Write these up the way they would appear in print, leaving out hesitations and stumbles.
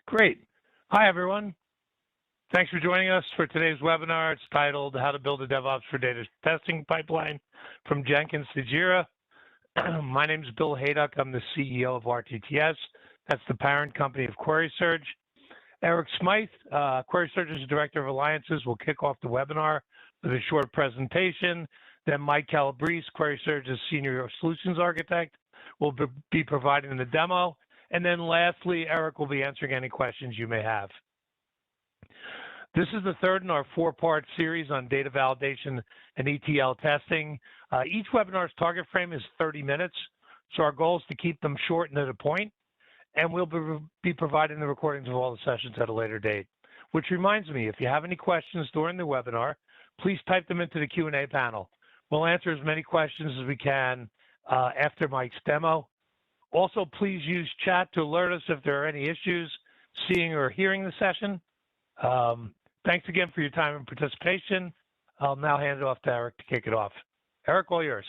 Great. Hi, everyone. Thanks for joining us for today's webinar. It's titled How to Build a DevOps for Data Testing Pipeline from Jenkins to JIRA. My name is Bill Hayduck. I'm the CEO of RTTS. That's the parent company of QuerySurge. Eric Smythe, QuerySurge's Director of Alliances, will kick off the webinar with a short presentation. Then Mike Calabrese, QuerySurge's Senior Solutions Architect, will be providing the demo. And then lastly, Eric will be answering any questions you may have. This is the third in our four-part series on data validation and ETL testing. Each webinar's target frame is 30 minutes, so our goal is to keep them short and to the point, and we'll be providing the recordings of all the sessions at a later date. Which reminds me, if you have any questions during the webinar, please type them into the Q&A panel. We'll answer as many questions as we can after Mike's demo. Also, please use chat to alert us if there are any issues seeing or hearing the session. Thanks again for your time and participation. I'll now hand it off to Eric to kick it off. Eric, all yours.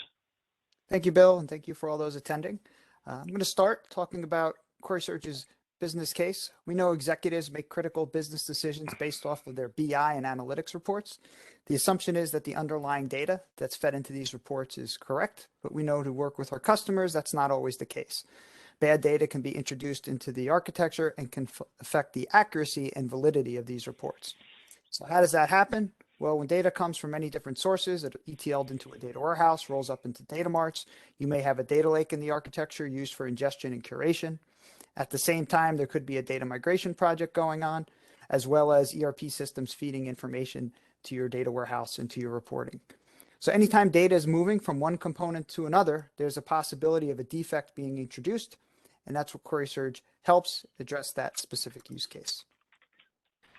Thank you, Bill, and thank you for all those attending. I'm going to start talking about QuerySurge's business case. We know executives make critical business decisions based off of their BI and analytics reports. The assumption is that the underlying data that's fed into these reports is correct, but we know to work with our customers, that's not always the case. Bad data can be introduced into the architecture and can affect the accuracy and validity of these reports. So how does that happen? Well, when data comes from many different sources, it's ETL'd into a data warehouse, rolls up into data marts. You may have a data lake in the architecture used for ingestion and curation. At the same time, there could be a data migration project going on, as well as ERP systems feeding information to your data warehouse and to your reporting. So anytime data is moving from one component to another, there's a possibility of a defect being introduced, and that's what QuerySurge helps address that specific use case.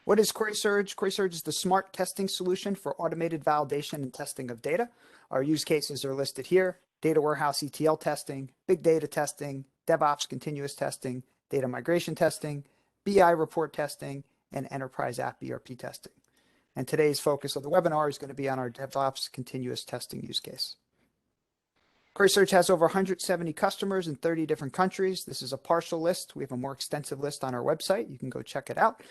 What is QuerySurge? QuerySurge is the smart testing solution for automated validation and testing of data. Our use cases are listed here: data warehouse ETL testing, big data testing, DevOps continuous testing, data migration testing, BI report testing, and enterprise app ERP testing. And today's focus of the webinar is going to be on our DevOps continuous testing use case. QuerySurge has over 170 customers in 30 different countries. This is a partial list. We have a more extensive list on our website. You can go check it out.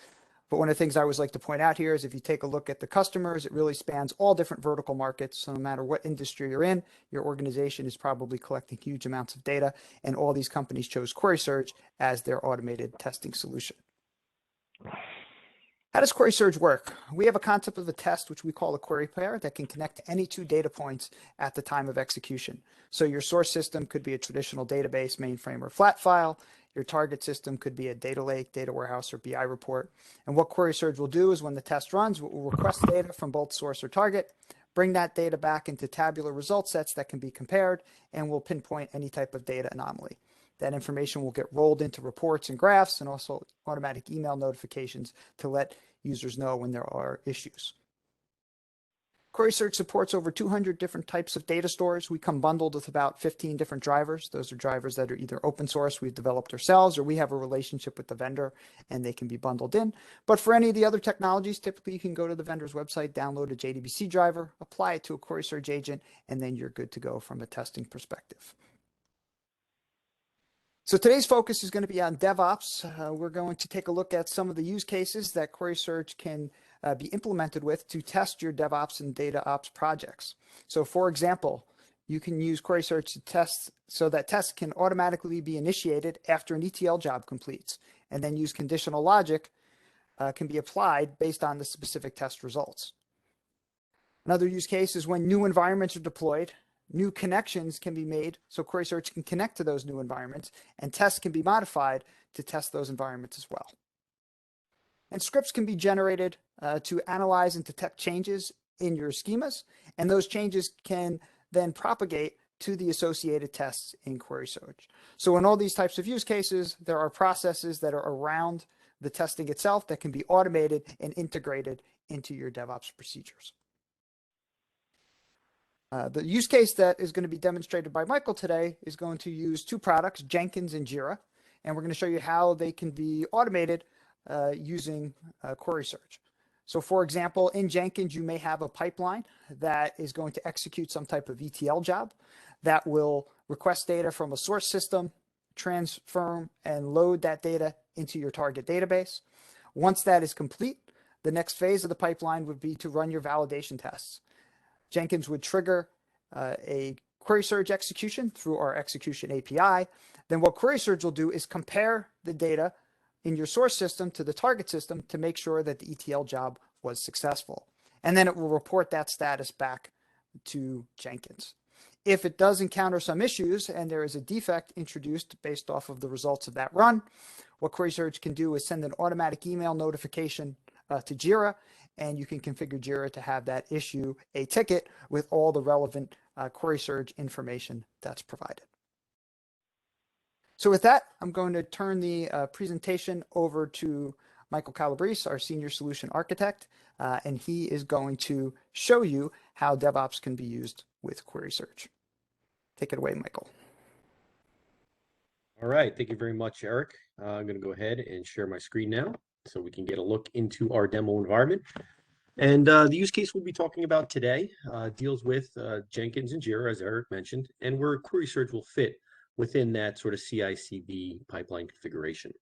But one of the things I always like to point out here is if you take a look at the customers, it really spans all different vertical markets. So no matter what industry you're in, your organization is probably collecting huge amounts of data, and all these companies chose QuerySurge as their automated testing solution. How does QuerySurge work? We have a concept of a test, which we call a query pair, that can connect to any two data points at the time of execution. So your source system could be a traditional database, mainframe, or flat file. Your target system could be a data lake, data warehouse, or BI report. And what QuerySurge will do is when the test runs, it will request data from both source or target, bring that data back into tabular result sets that can be compared, and will pinpoint any type of data anomaly. That information will get rolled into reports and graphs, and also automatic email notifications to let users know when there are issues. QuerySurge supports over 200 different types of data stores. We come bundled with about 15 different drivers. Those are drivers that are either open source, we've developed ourselves, or we have a relationship with the vendor and they can be bundled in. But for any of the other technologies, typically you can go to the vendor's website, download a JDBC driver, apply it to a QuerySurge agent, and then you're good to go from a testing perspective. So today's focus is going to be on DevOps. We're going to take a look at some of the use cases that QuerySurge can be implemented with to test your DevOps and DataOps projects. So for example, you can use QuerySurge to test so that tests can automatically be initiated after an ETL job completes, and then use conditional logic can be applied based on the specific test results. Another use case is when new environments are deployed, new connections can be made so QuerySurge can connect to those new environments, and tests can be modified to test those environments as well. And scripts can be generated to analyze and detect changes in your schemas, and those changes can then propagate to the associated tests in QuerySurge. So in all these types of use cases, there are processes that are around the testing itself that can be automated and integrated into your DevOps procedures. The use case that is going to be demonstrated by Michael today is going to use two products, Jenkins and JIRA, and we're going to show you how they can be automated using QuerySurge. So for example, in Jenkins, you may have a pipeline that is going to execute some type of ETL job that will request data from a source system transform, and load that data into your target database. Once that is complete, the next phase of the pipeline would be to run your validation tests. Jenkins would trigger a QuerySurge execution through our execution API. Then what QuerySurge will do is compare the data in your source system to the target system to make sure that the ETL job was successful. And then it will report that status back to Jenkins. If it does encounter some issues and there is a defect introduced based off of the results of that run, what QuerySurge can do is send an automatic email notification to JIRA, and you can configure JIRA to have that issue a ticket with all the relevant QuerySurge information that's provided. So with that, I'm going to turn the presentation over to Michael Calabrese, our Senior Solution Architect, and he is going to show you how DevOps can be used with QuerySurge. Take it away, Michael. All right, thank you very much, Eric. I'm going to go ahead and share my screen now so we can get a look into our demo environment. And the use case we'll be talking about today deals with Jenkins and JIRA, as Eric mentioned, and where QuerySurge will fit within that sort of CI/CD pipeline configuration.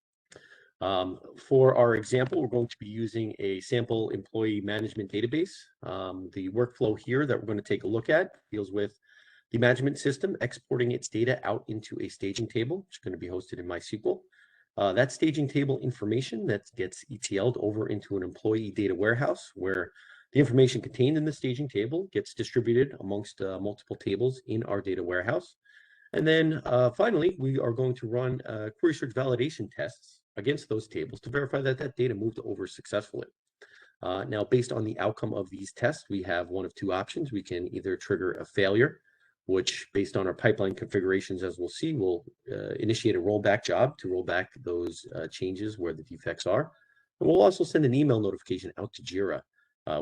For our example, we're going to be using a sample employee management database. The workflow here that we're going to take a look at deals with the management system exporting its data out into a staging table, which is going to be hosted in MySQL. That staging table information that gets ETL'd over into an employee data warehouse, where the information contained in the staging table gets distributed amongst multiple tables in our data warehouse. And then finally, we are going to run QuerySurge validation tests against those tables to verify that that data moved over successfully. Now, based on the outcome of these tests, we have one of two options. We can either trigger a failure, which based on our pipeline configurations, as we'll see, will initiate a rollback job to roll back those changes where the defects are. And we'll also send an email notification out to JIRA,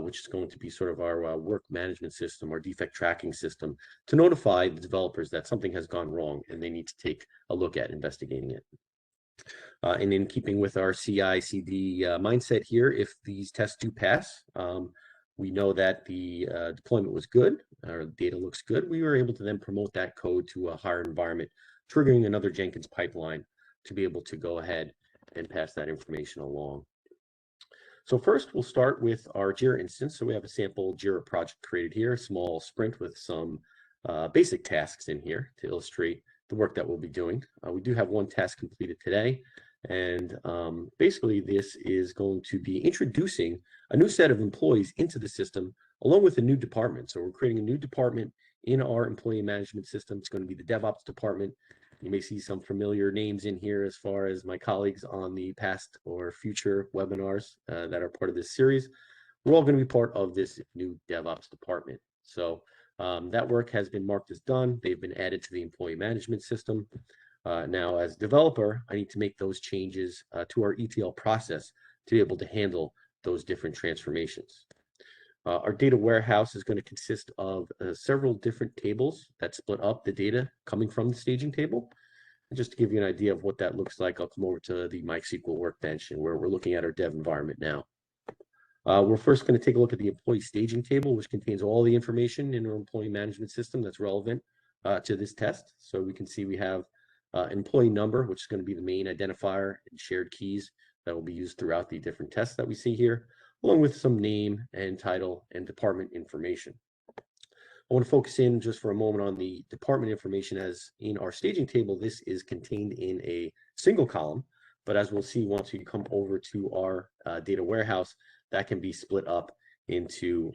which is going to be sort of our work management system, our defect tracking system, to notify the developers that something has gone wrong and they need to take a look at investigating it. And in keeping with our CI/CD mindset here, if these tests do pass, we know that the deployment was good, our data looks good. We were able to then promote that code to a higher environment, triggering another Jenkins pipeline to be able to go ahead and pass that information along. So first, we'll start with our JIRA instance. So we have a sample JIRA project created here, a small sprint with some basic tasks in here to illustrate the work that we'll be doing. We do have one task completed today. And basically, this is going to be introducing a new set of employees into the system, along with a new department. So we're creating a new department in our employee management system. It's going to be the DevOps department. You may see some familiar names in here as far as my colleagues on the past or future webinars that are part of this series. We're all going to be part of this new DevOps department. So that work has been marked as done. They've been added to the employee management system. Now, as a developer, I need to make those changes to our ETL process to be able to handle those different transformations. Our data warehouse is going to consist of several different tables that split up the data coming from the staging table. And just to give you an idea of what that looks like, I'll come over to the MySQL workbench and where we're looking at our dev environment now. We're first going to take a look at the employee staging table, which contains all the information in our employee management system that's relevant to this test. So we can see we have employee number, which is going to be the main identifier and shared keys that will be used throughout the different tests that we see here, along with some name and title and department information. I want to focus in just for a moment on the department information, as in our staging table, this is contained in a single column, but as we'll see once we come over to our data warehouse, that can be split up into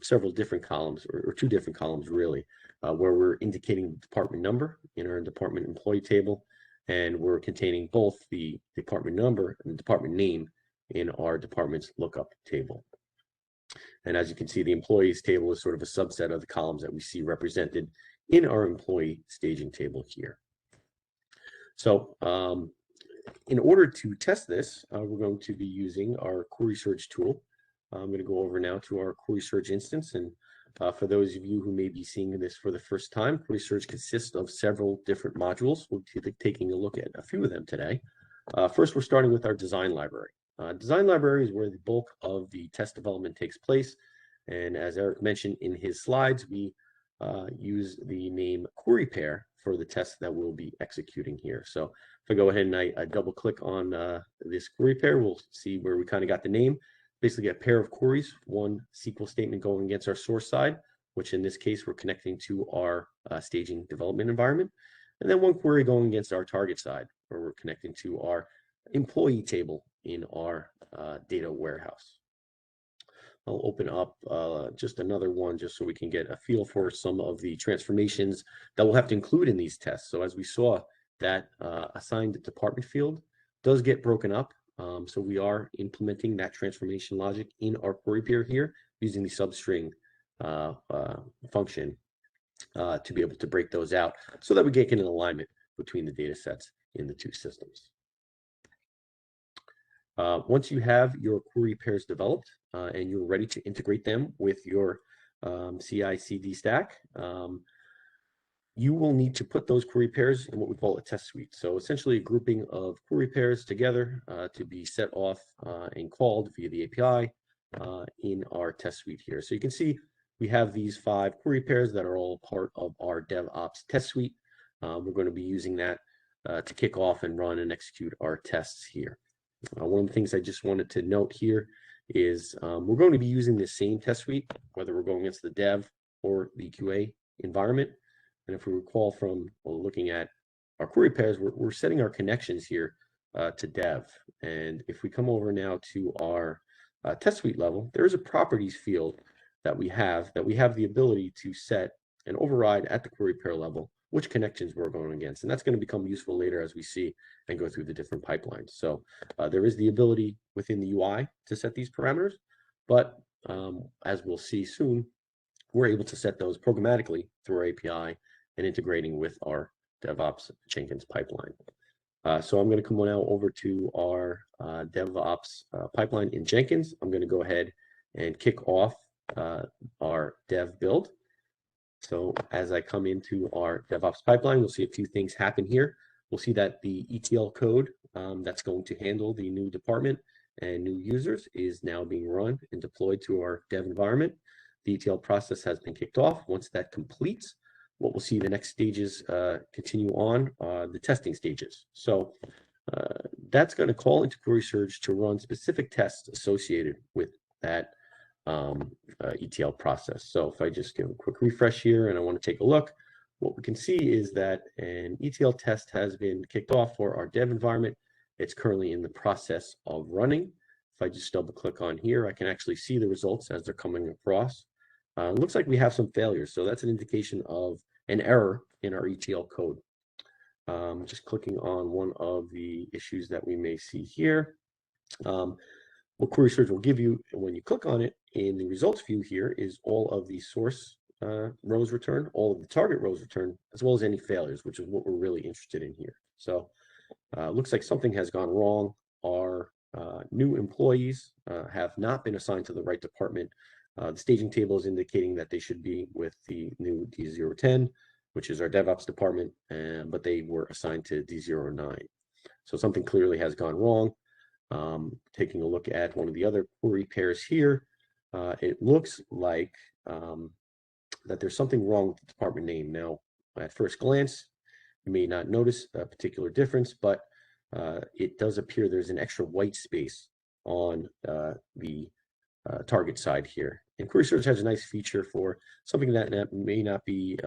several different columns, or two different columns really, where we're indicating the department number in our department employee table, and we're containing both the department number and the department name in our department's lookup table. And as you can see, the employees table is sort of a subset of the columns that we see represented in our employee staging table here. So in order to test this, we're going to be using our QuerySurge tool. I'm going to go over now to our QuerySurge instance. And for those of you who may be seeing this for the first time, QuerySurge consists of several different modules. We'll be taking a look at a few of them today. First, we're starting with our design library. Design library is where the bulk of the test development takes place. And as Eric mentioned in his slides, we use the name query pair for the test that we'll be executing here. So if I go ahead and I double click on this query pair, we'll see where we kind of got the name. Basically a pair of queries, one SQL statement going against our source side, which in this case we're connecting to our staging development environment, and then one query going against our target side, where we're connecting to our employee table in our data warehouse. I'll open up just another one just so we can get a feel for some of the transformations that we'll have to include in these tests. So as we saw, that assigned department field does get broken up. So we are implementing that transformation logic in our query pair here using the substring function to be able to break those out so that we get an alignment between the data sets in the two systems. Once you have your query pairs developed and you're ready to integrate them with your CI/CD stack, you will need to put those query pairs in what we call a test suite. So essentially a grouping of query pairs together to be set off and called via the API in our test suite here. So you can see we have these 5 query pairs that are all part of our DevOps test suite. We're going to be using that to kick off and run and execute our tests here. One of the things I just wanted to note here is we're going to be using the same test suite, whether we're going against the dev or the QA environment. And if we recall from looking at our query pairs, we're setting our connections here to dev. And if we come over now to our test suite level, there is a properties field that we have the ability to set and override at the query pair level which connections we're going against. And that's going to become useful later as we see and go through the different pipelines. So there is the ability within the UI to set these parameters, but as we'll see soon, we're able to set those programmatically through our API and integrating with our DevOps Jenkins pipeline. So I'm going to come now over to our DevOps pipeline in Jenkins. I'm going to go ahead and kick off our dev build. So as I come into our DevOps pipeline, we'll see a few things happen here. We'll see that the ETL code that's going to handle the new department and new users is now being run and deployed to our dev environment. The ETL process has been kicked off. Once that completes, what we'll see the next stages continue on the testing stages. So that's going to call into QuerySurge to run specific tests associated with that ETL process. So if I just give a quick refresh here and I want to take a look, what we can see is that an ETL test has been kicked off for our dev environment. It's currently in the process of running. If I just double click on here, I can actually see the results as they're coming across. It looks like we have some failures. So that's an indication of an error in our ETL code. Just clicking on one of the issues that we may see here. What QuerySurge will give you when you click on it in the results view here is all of the source rows returned, all of the target rows returned, as well as any failures, which is what we're really interested in here. So looks like something has gone wrong. Our new employees have not been assigned to the right department. The staging table is indicating that they should be with the new D010, which is our DevOps department, but they were assigned to D09. So something clearly has gone wrong. Taking a look at one of the other query pairs here, it looks like that there's something wrong with the department name. Now, at first glance, you may not notice a particular difference, but it does appear there's an extra white space on the target side here. And QuerySurge has a nice feature for something that may not be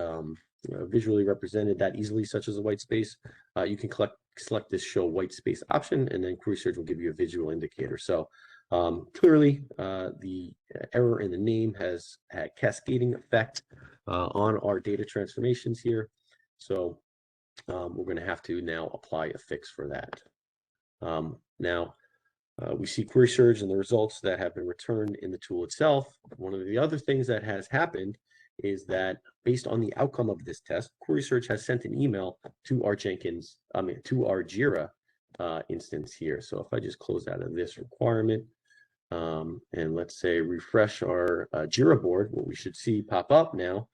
visually represented that easily, such as a white space. You can select this show white space option, and then QuerySurge will give you a visual indicator. So clearly, the error in the name has had cascading effect on our data transformations here. So we're going to have to now apply a fix for that. Now, we see QuerySurge and the results that have been returned in the tool itself. One of the other things that has happened is that based on the outcome of this test, QuerySurge has sent an email to our to our JIRA instance here. So if I just close out of this requirement and let's say refresh our JIRA board, what we should see pop up now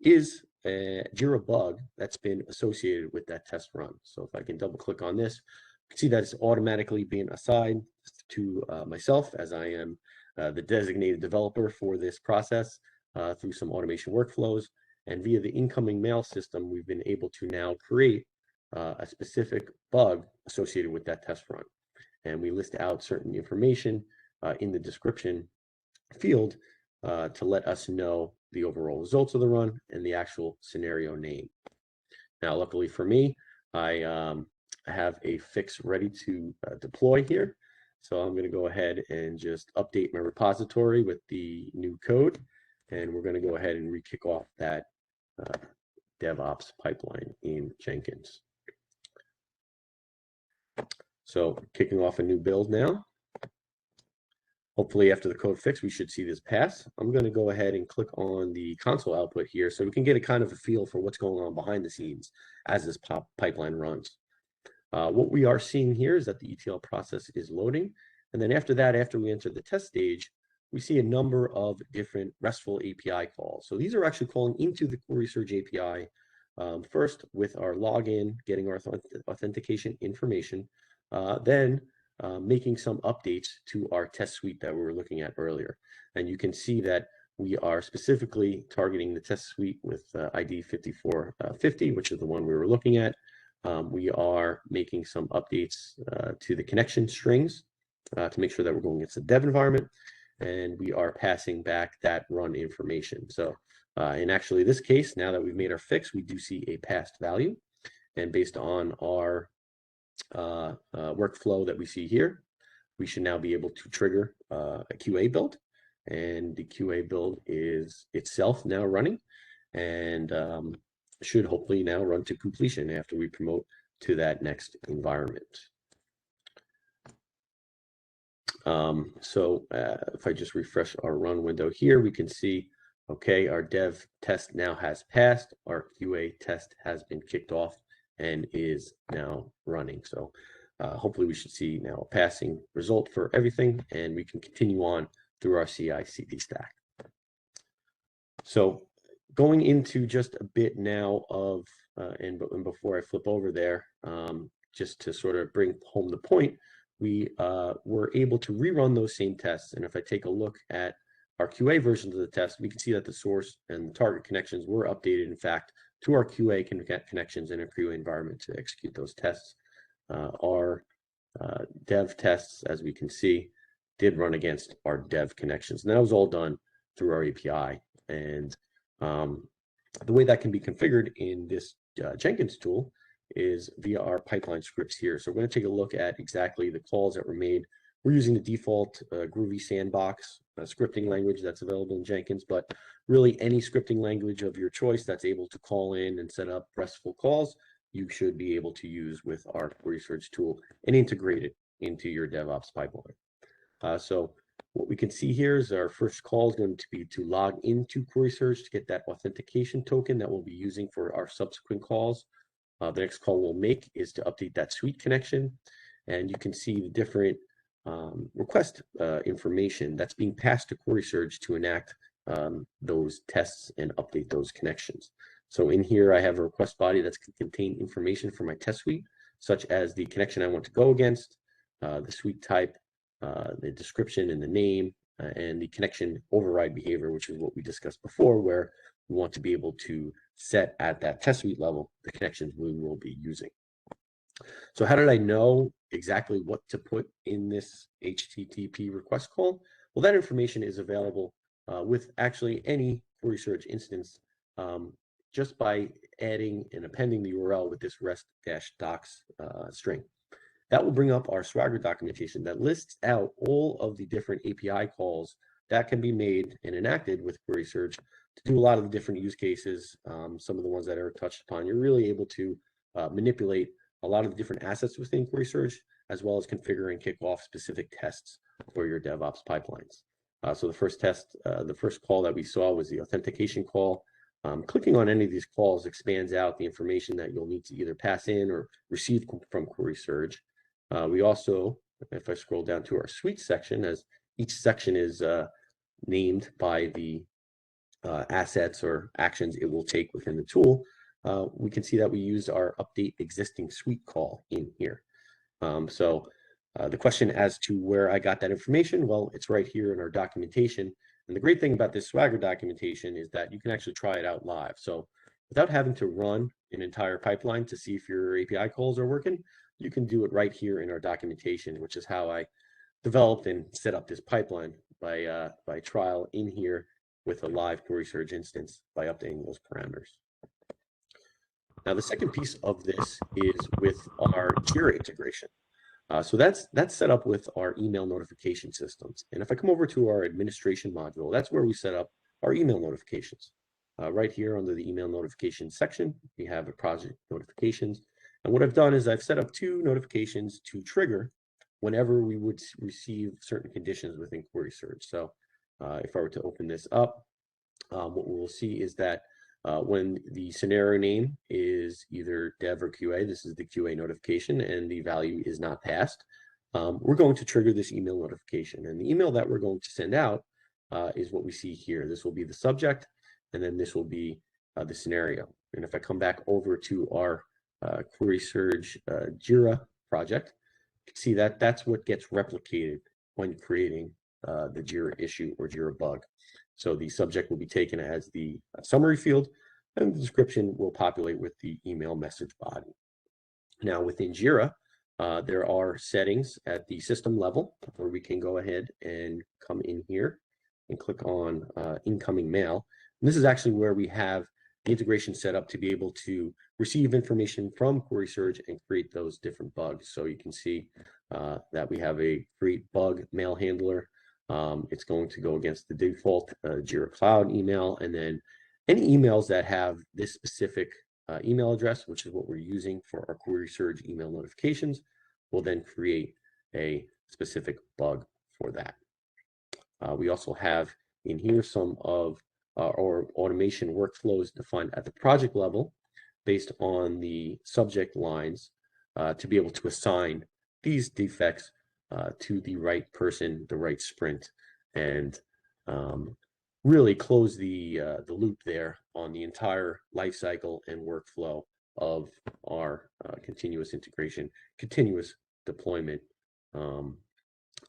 is a JIRA bug that's been associated with that test run. So if I can double click on this, you can see that it's automatically being assigned to myself, as I am the designated developer for this process through some automation workflows. And via the incoming mail system, we've been able to now create a specific bug associated with that test run. And we list out certain information in the description field to let us know the overall results of the run and the actual scenario name. Now, luckily for me, I have a fix ready to deploy here. So I'm going to go ahead and just update my repository with the new code. And we're going to go ahead and re-kick off that DevOps pipeline in Jenkins. So kicking off a new build now. Hopefully after the code fix, we should see this pass. I'm going to go ahead and click on the console output here so we can get a kind of a feel for what's going on behind the scenes as this pipeline runs. What we are seeing here is that the ETL process is loading. And then after that, after we enter the test stage, we see a number of different RESTful API calls. So these are actually calling into the QuerySurge API first with our login, getting our authentication information, then making some updates to our test suite that we were looking at earlier. And you can see that we are specifically targeting the test suite with ID 5450, which is the one we were looking at. We are making some updates to the connection strings to make sure that we're going against the dev environment, and we are passing back that run information. So in actually this case, now that we've made our fix, we do see a passed value, and based on our workflow that we see here, we should now be able to trigger a QA build, and the QA build is itself now running, and should hopefully now run to completion after we promote to that next environment. So if I just refresh our run window here, we can see, okay, our dev test now has passed, our QA test has been kicked off and is now running. So hopefully we should see now a passing result for everything, and we can continue on through our CI/CD stack. So going into just a bit now of, and before I flip over there, just to sort of bring home the point, we were able to rerun those same tests. And if I take a look at our QA versions of the test, we can see that the source and the target connections were updated, in fact, to our QA connections in a QA environment to execute those tests. Our dev tests, as we can see, did run against our dev connections. And that was all done through our API. And the way that can be configured in this Jenkins tool is via our pipeline scripts here. So we're going to take a look at exactly the calls that were made. We're using the default Groovy Sandbox scripting language that's available in Jenkins, but really any scripting language of your choice that's able to call in and set up RESTful calls, you should be able to use with our QuerySurge tool and integrate it into your DevOps pipeline. So what we can see here is our first call is going to be to log into QuerySurge to get that authentication token that we'll be using for our subsequent calls. The next call we'll make is to update that suite connection, and you can see the different request information that's being passed to QuerySurge to enact those tests and update those connections. So in here, I have a request body that's going to contain information for my test suite, such as the connection I want to go against, the suite type, the description and the name, and the connection override behavior, which is what we discussed before, where we want to be able to set at that test suite level the connections we will be using. So how did I know exactly what to put in this HTTP request call? Well, that information is available with actually any QuerySurge instance just by adding and appending the URL with this rest-docs string. That will bring up our Swagger documentation that lists out all of the different API calls that can be made and enacted with QuerySurge to do a lot of the different use cases. Some of the ones that are touched upon, you're really able to manipulate a lot of the different assets within QuerySurge, as well as configure and kick off specific tests for your DevOps pipelines. So the first test, the first call that we saw was the authentication call. Clicking on any of these calls expands out the information that you'll need to either pass in or receive from QuerySurge. We also, if I scroll down to our suite section, as each section is named by the assets or actions it will take within the tool, we can see that we used our update existing suite call in here. So the question as to where I got that information, well, it's right here in our documentation. And the great thing about this Swagger documentation is that you can actually try it out live. So without having to run an entire pipeline to see if your API calls are working, you can do it right here in our documentation, which is how I developed and set up this pipeline by trial in here with a live QuerySurge instance by updating those parameters. Now, the second piece of this is with our JIRA integration. So that's set up with our email notification systems. And if I come over to our administration module, that's where we set up our email notifications. Right here under the email notification section, we have a project notifications. And what I've done is I've set up 2 notifications to trigger whenever we would receive certain conditions within QuerySurge. So if I were to open this up, what we will see is that when the scenario name is either dev or QA, this is the QA notification, and the value is not passed, we're going to trigger this email notification. And the email that we're going to send out is what we see here. This will be the subject, and then this will be the scenario. And if I come back over to our QuerySurge JIRA project, you can see that that's what gets replicated when creating the JIRA issue or JIRA bug. So the subject will be taken as the summary field, and the description will populate with the email message body. Now within JIRA, there are settings at the system level where we can go ahead and come in here and click on incoming mail. And this is actually where we have the integration set up to be able to receive information from QuerySurge and create those different bugs. So you can see that we have a create bug mail handler. It's going to go against the default JIRA Cloud email, and then any emails that have this specific email address, which is what we're using for our QuerySurge email notifications, will then create a specific bug for that. We also have in here some of our automation workflows defined at the project level based on the subject lines to be able to assign these defects to the right person, the right sprint, and really close the loop there on the entire life cycle and workflow of our continuous integration, continuous deployment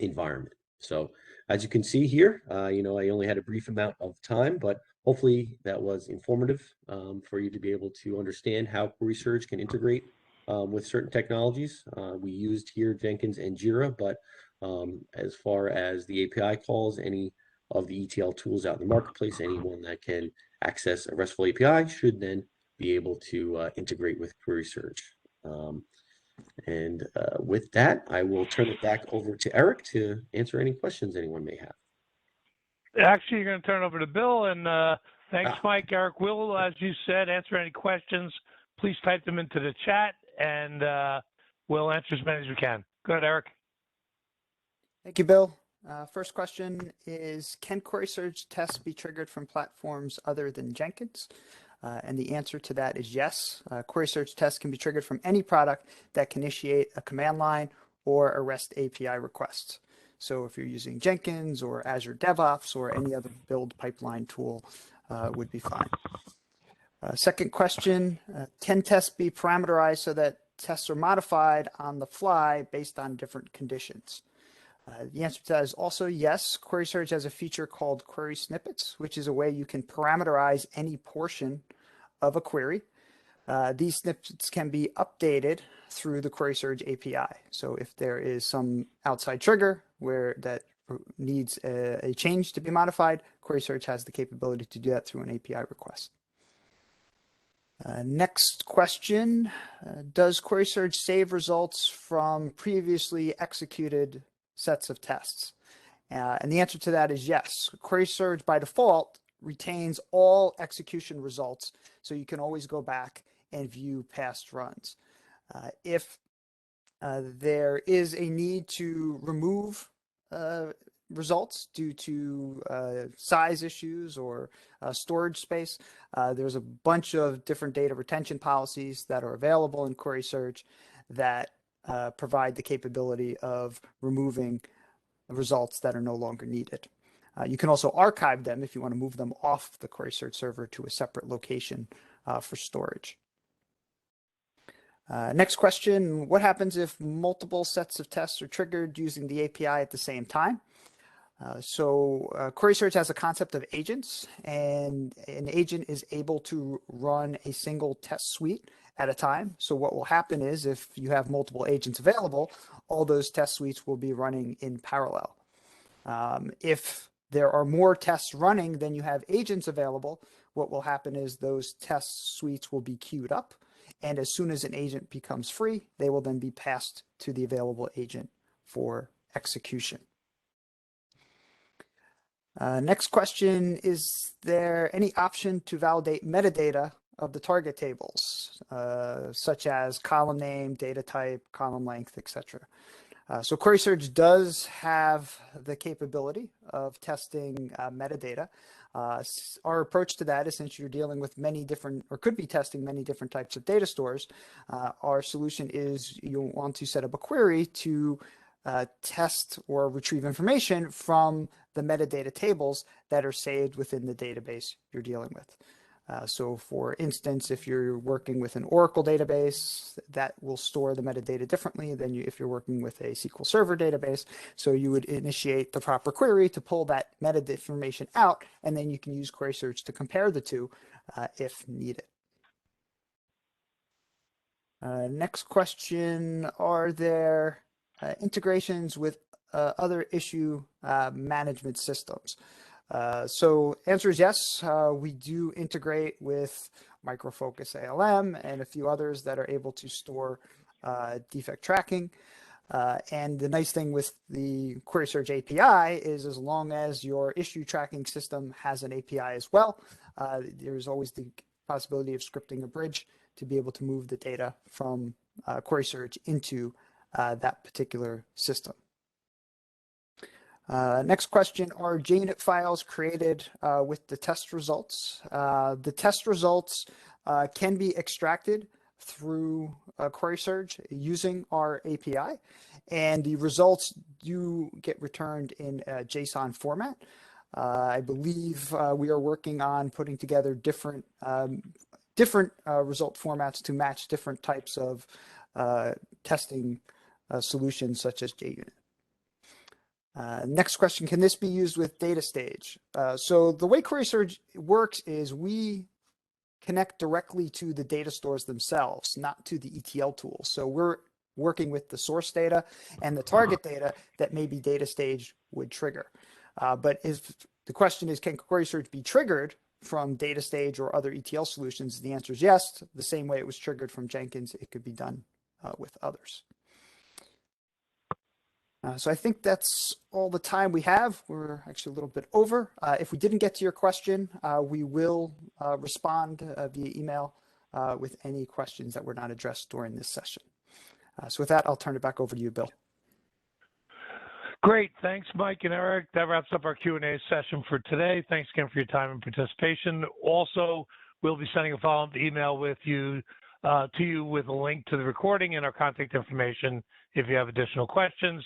environment. So as you can see here, I only had a brief amount of time, but hopefully that was informative for you to be able to understand how QuerySurge can integrate with certain technologies. We used here Jenkins and JIRA, but as far as the API calls, any of the ETL tools out in the marketplace, anyone that can access a RESTful API should then be able to integrate with QuerySurge. With that, I will turn it back over to Eric to answer any questions anyone may have. Actually, you're going to turn it over to Bill, and thanks, Mike. Eric will, as you said, answer any questions. Please type them into the chat, and we'll answer as many as we can. Go ahead, Eric. Thank you, Bill. First question is, can QuerySurge tests be triggered from platforms other than Jenkins? And the answer to that is yes. QuerySurge tests can be triggered from any product that can initiate a command line or a REST API request. So if you're using Jenkins or Azure DevOps or any other build pipeline tool would be fine. Second question, can tests be parameterized so that tests are modified on the fly based on different conditions? The answer to that is also yes. QuerySurge has a feature called query snippets, which is a way you can parameterize any portion of a query. These snippets can be updated through the QuerySurge API. So if there is some outside trigger where that needs a change to be modified, QuerySurge has the capability to do that through an API request. Next question, does QuerySurge save results from previously executed sets of tests? And the answer to that is yes. QuerySurge by default retains all execution results, so you can always go back and view past runs. If there is a need to remove results due to size issues or storage space, there's a bunch of different data retention policies that are available in QuerySurge that provide the capability of removing results that are no longer needed. You can also archive them if you want to move them off the QuerySurge server to a separate location for storage. Next question, what happens if multiple sets of tests are triggered using the API at the same time? QuerySurge has a concept of agents, and an agent is able to run a single test suite at a time. So what will happen is if you have multiple agents available, all those test suites will be running in parallel. If there are more tests running than you have agents available, what will happen is those test suites will be queued up. And as soon as an agent becomes free, they will then be passed to the available agent for execution. Next question, is there any option to validate metadata of the target tables, such as column name, data type, column length, etc.? So QuerySurge does have the capability of testing metadata. Our approach to that is, since you're dealing with many different, or could be testing many different types of data stores, our solution is you'll want to set up a query to test or retrieve information from the metadata tables that are saved within the database you're dealing with. So for instance, if you're working with an Oracle database, that will store the metadata differently than if you're working with a SQL Server database. So you would initiate the proper query to pull that metadata information out, and then you can use QuerySurge to compare the two if needed. Next question, are there integrations with other issue management systems? So answer is yes. We do integrate with Micro Focus ALM and a few others that are able to store defect tracking. And the nice thing with the QuerySurge API is, as long as your issue tracking system has an API as well, there's always the possibility of scripting a bridge to be able to move the data from QuerySurge into that particular system. Next question, are JUnit files created with the test results? The test results can be extracted through QuerySurge using our API, and the results do get returned in a JSON format. I believe we are working on putting together different result formats to match different types of testing solutions such as JUnit. Next question, can this be used with data stage? So the way QuerySurge works is we connect directly to the data stores themselves, not to the ETL tools. So we're working with the source data and the target data that maybe data stage would trigger. But if the question is, can QuerySurge be triggered from data stage or other ETL solutions? The answer is yes. The same way it was triggered from Jenkins, it could be done with others. So I think that's all the time we have. We're actually a little bit over. If we didn't get to your question, we will respond via email with any questions that were not addressed during this session. So with that, I'll turn it back over to you, Bill. Great. Thanks, Mike and Eric. That wraps up our Q&A session for today. Thanks again for your time and participation. Also, we'll be sending a follow-up email with you to you with a link to the recording and our contact information if you have additional questions.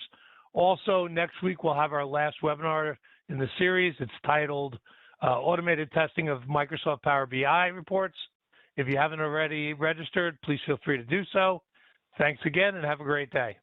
Also, next week, we'll have our last webinar in the series. It's titled Automated Testing of Microsoft Power BI Reports. If you haven't already registered, please feel free to do so. Thanks again and have a great day.